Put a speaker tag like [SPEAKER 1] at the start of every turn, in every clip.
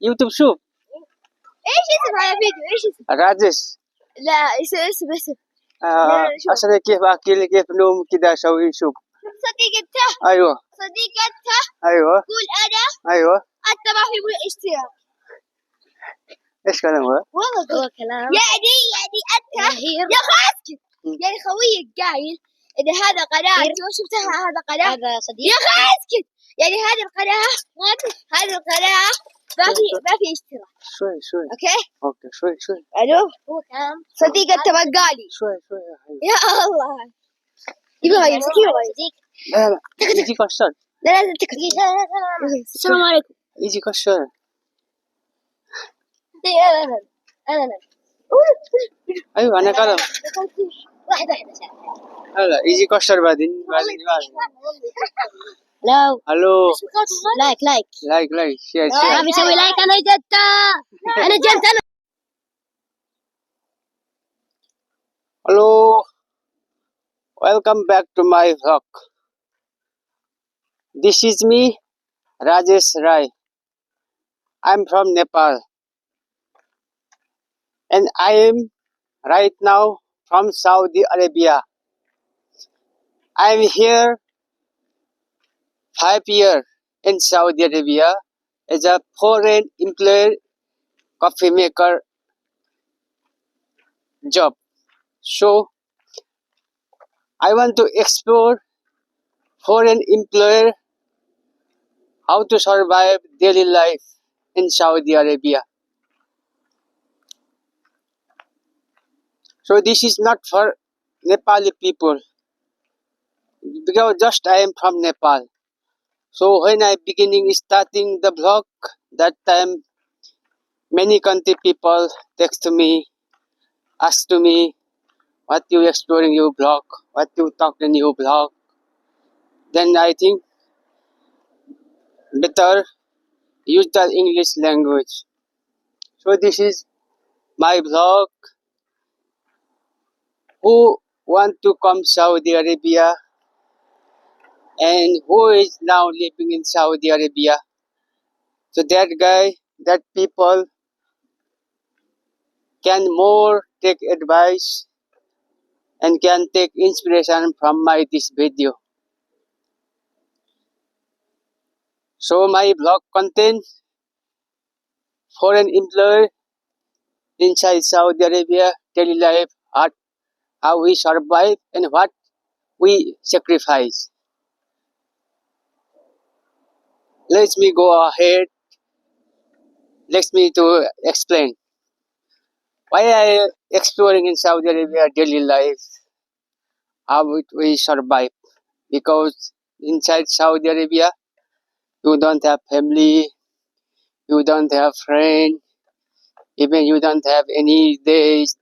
[SPEAKER 1] يوتيوب شوف
[SPEAKER 2] ايش اسم هذا الفيديو؟ ايش اسم؟
[SPEAKER 1] راجش
[SPEAKER 2] لا اسم
[SPEAKER 1] عشان كيف احكي كيف نوم كذا اسوي شوف
[SPEAKER 2] صديقته
[SPEAKER 1] ايوه
[SPEAKER 2] صديقته
[SPEAKER 1] ايوه
[SPEAKER 2] قول انا
[SPEAKER 1] ايوه
[SPEAKER 2] انت ما في اشتراك.
[SPEAKER 1] ايش كلام هو؟
[SPEAKER 2] والله هو كلام يعني انت يا اخي اسكت يعني خويك قايل ان هذا قناته شفتها هذا قناه هذا صديق يا اخي اسكت يعني هذه القناه ما في اشتراك
[SPEAKER 1] شوي اوكي شوي
[SPEAKER 2] الو هو كلام صديق انت بقالي
[SPEAKER 1] شوي
[SPEAKER 2] يا الله يبغى يمسكي ولا صديق
[SPEAKER 1] لا يجي كشر
[SPEAKER 2] لا تكفي السلام عليكم
[SPEAKER 1] يجي كشر
[SPEAKER 2] انا
[SPEAKER 1] ايوه انا كلام
[SPEAKER 2] واحدة
[SPEAKER 1] هلا يجي كشر بعدين
[SPEAKER 2] لا
[SPEAKER 1] الو
[SPEAKER 2] لايك
[SPEAKER 1] شير
[SPEAKER 2] ما بيسوي لايك انا جنت
[SPEAKER 1] hello welcome back to my vlog. This is me Rajesh Rai. I'm from Nepal and I am right now from Saudi Arabia. I'm here 5 years in Saudi Arabia as a foreign employee coffee maker job. So I want to explore foreign employer how to survive daily life in Saudi Arabia. So this is not for Nepali people because just I am from Nepal. So when I starting the vlog, that time many country people text to me, ask to me, what you exploring your blog, what you talk in your blog. Then I think better use the English language. So this is my blog. Who want to come Saudi Arabia and who is now living in Saudi Arabia. So that people can more take advice and can take inspiration from this video. So my blog contains foreign employer inside Saudi Arabia, daily life, how we survive and what we sacrifice. Let me go ahead. Let me to explain why I exploring in Saudi Arabia daily life, how we survive. Because inside Saudi Arabia, you don't have family, you don't have friend, even you don't have any days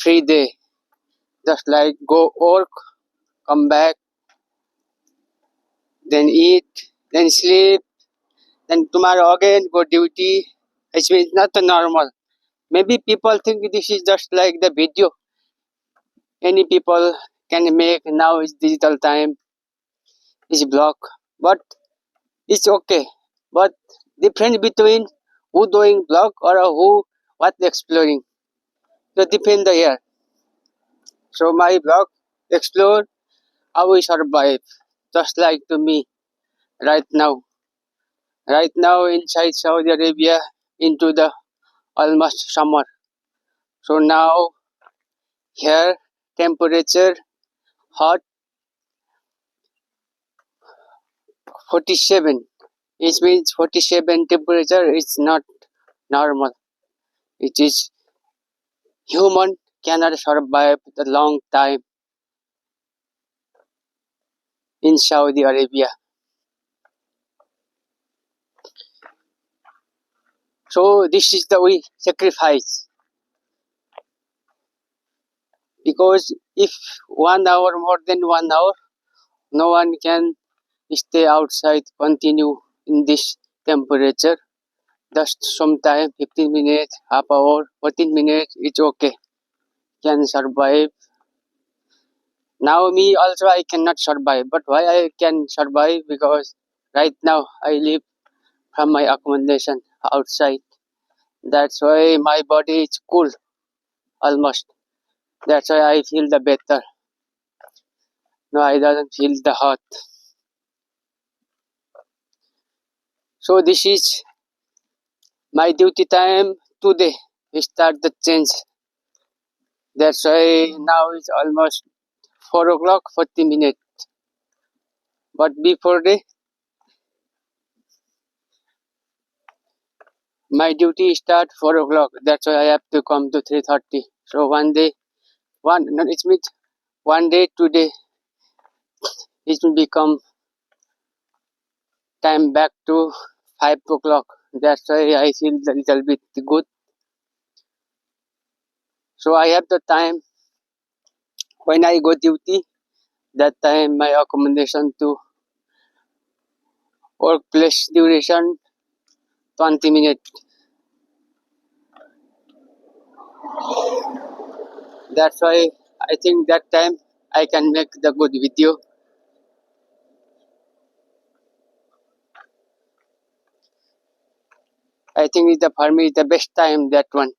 [SPEAKER 1] free day. Just like go work, come back, then eat, then sleep, then tomorrow again go duty. It's not normal. Maybe people think this is just like the video. Any people can make now is digital time, is blog, but it's okay. But difference between who doing blog or who what exploring. So depend here. So my blog explore how we survive, just like to me right now. Right now inside Saudi Arabia into the almost summer. So now here temperature hot 47. It means 47 temperature is not normal. It is human cannot survive the long time in Saudi Arabia. So this is the way sacrifice. Because if 1 hour more than 1 hour, no one can stay outside continue in this temperature. Just sometime 15 minutes, half hour, 14 minutes, it's okay. Can survive. Now me also I cannot survive. But why I can survive? Because right now I live from my accommodation outside. That's why my body is cool almost. That's why I feel the better. No, I doesn't feel the hot. So this is my duty time today. We start the change. That's why now it's almost 4 o'clock 40 minutes. But before day, my duty start 4 o'clock. That's why I have to come to 3:30. So one day, no, it means one day today, it will become time back to 5 o'clock. That's why I feel a little bit good. So I have the time when I go duty. That time my accommodation to workplace duration 20 minutes. That's why I think that time I can make the good video. I think it's for me the best time, that one.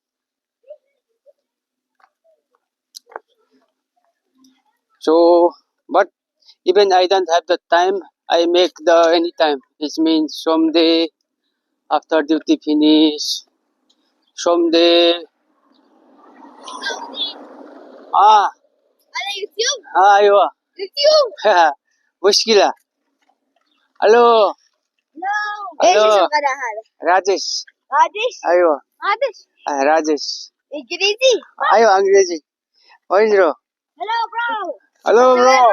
[SPEAKER 1] So, but even I don't have the time, I make the anytime. It means someday after duty finish, someday. Ah,
[SPEAKER 2] على يوتيوب
[SPEAKER 1] ايوه.
[SPEAKER 2] يوتيوب
[SPEAKER 1] مشكلة. الو.
[SPEAKER 2] ايش
[SPEAKER 1] الو.
[SPEAKER 2] اسم القناة هذا؟
[SPEAKER 1] راجش.
[SPEAKER 2] قادش؟
[SPEAKER 1] ايوه.
[SPEAKER 2] قادش؟
[SPEAKER 1] راجش.
[SPEAKER 2] انجليزي؟
[SPEAKER 1] ايوه انجليزي. وين رو؟
[SPEAKER 2] هلو برو
[SPEAKER 1] الو برو.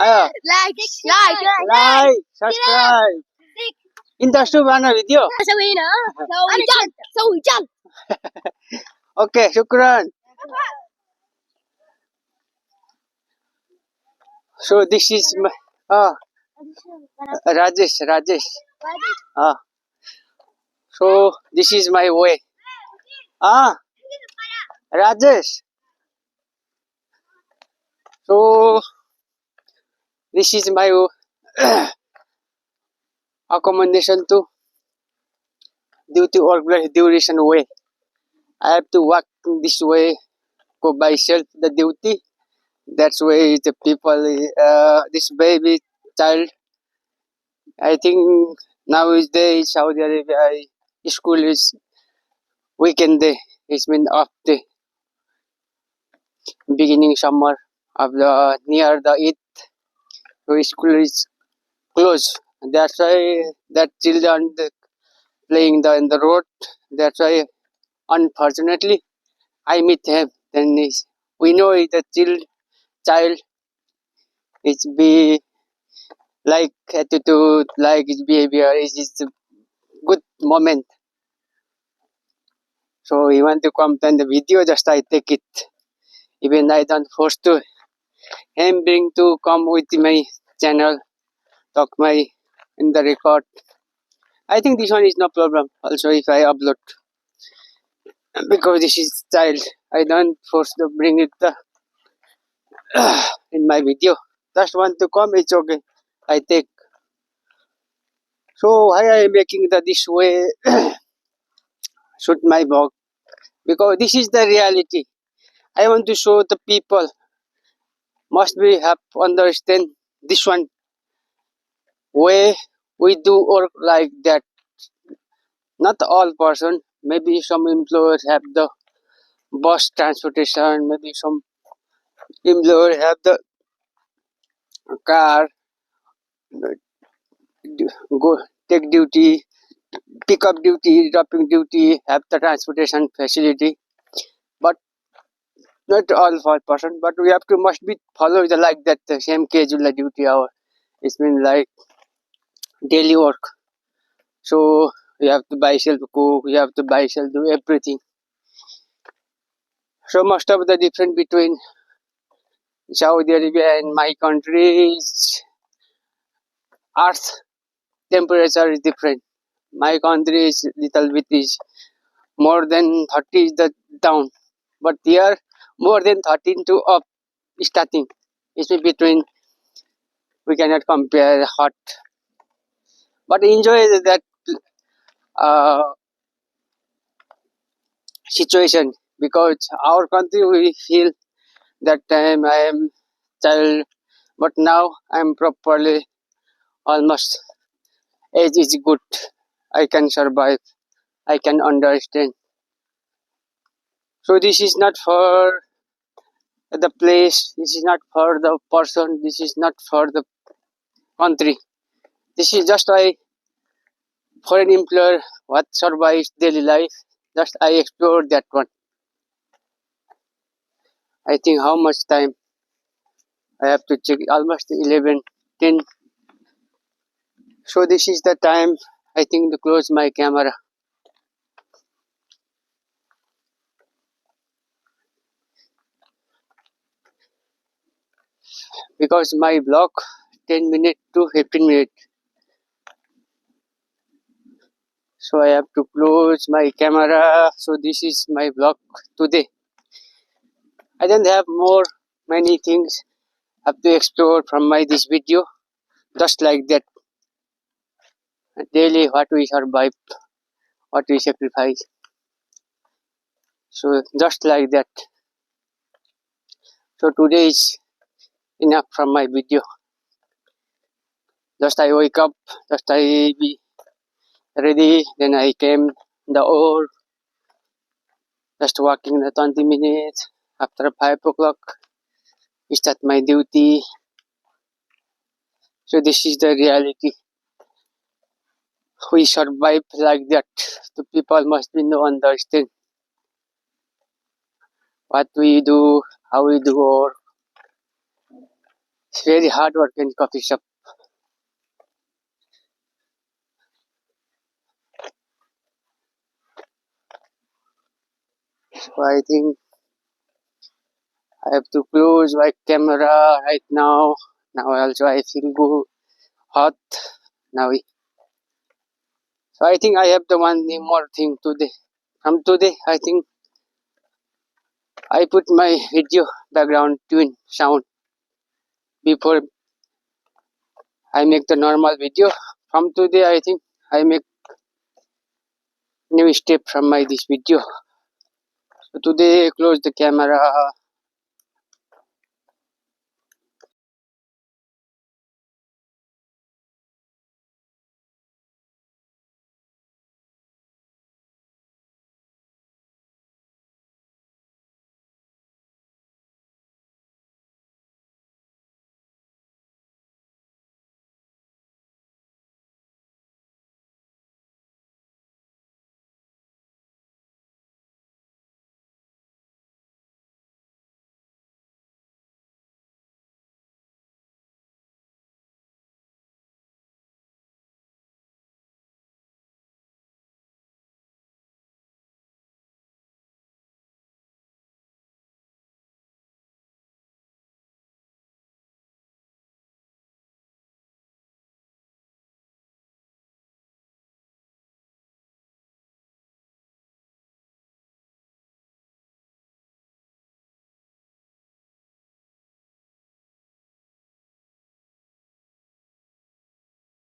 [SPEAKER 1] ايوه.
[SPEAKER 2] لايك
[SPEAKER 1] لايك سبسكرايب. انت شوف انا فيديو.
[SPEAKER 2] سوي هنا سوي جل سوي جل.
[SPEAKER 1] اوكي شكرا. So this is my Rajesh. So this is my way. Rajesh. So this is my accommodation to duty or duration way. I have to walk this way, go by self the duty. That's why the people, this baby child, I think nowadays Saudi Arabia school is weekend day. It's been off day, beginning summer of the near the Eid, so school is closed. That's why that children playing in the road. That's why unfortunately I meet him. Then we know the child is be like attitude, like his behavior is a good moment. So he want to come to the video, just I take it. Even I don't force to him bring to come with my channel, talk my in the record. I think this one is no problem. Also if I upload, because this is child, I don't force to bring it in my video. Just want to come, it's okay. I take. So why I am making the this way shoot my blog, because this is the reality. I want to show the people must be have understand this one way we do work like that. Not all person. Maybe some employers have the bus transportation. Maybe some employer have the car. Go take duty, pick up duty, dropping duty. Have the transportation facility. But not all for person. But we have to must be follow the like that the same schedule duty hour. It's been like daily work. So you have to buy self cook. You have to buy self do everything. So most of the difference between Saudi Arabia and my country is earth temperature is different. My country is little bit is more than 30 is the down, but here more than 13 to up starting. It's between, we cannot compare hot, but enjoy that situation, because our country we feel that time I am child, but now I am properly almost age is good. I can survive. I can understand. So this is not for the place. This is not for the person. This is not for the country. This is just I for an employer what survives daily life. Just I explore that one. I think how much time I have to check, almost 11, 10. So this is the time I think to close my camera, because my vlog 10 minutes to 15 minutes. So I have to close my camera. So this is my vlog today. I don't have more many things have to explore from my this video. Just like that, daily what we survive, what we sacrifice. So just like that. So today is enough from my video. Just I wake up, just I be ready, then I came the hour, just walking the 20 minutes. After 5 o'clock, start my duty. So this is the reality. We survive like that. The people must be no understand what we do, how we do, or it's very hard work in coffee shop. So I think I have to close my camera right now. Now also I feel good, hot now. So I think I have the one more thing today. From today, I think I put my video background tune sound before I make the normal video. From today, I think I make new step from my this video. So today, close the camera.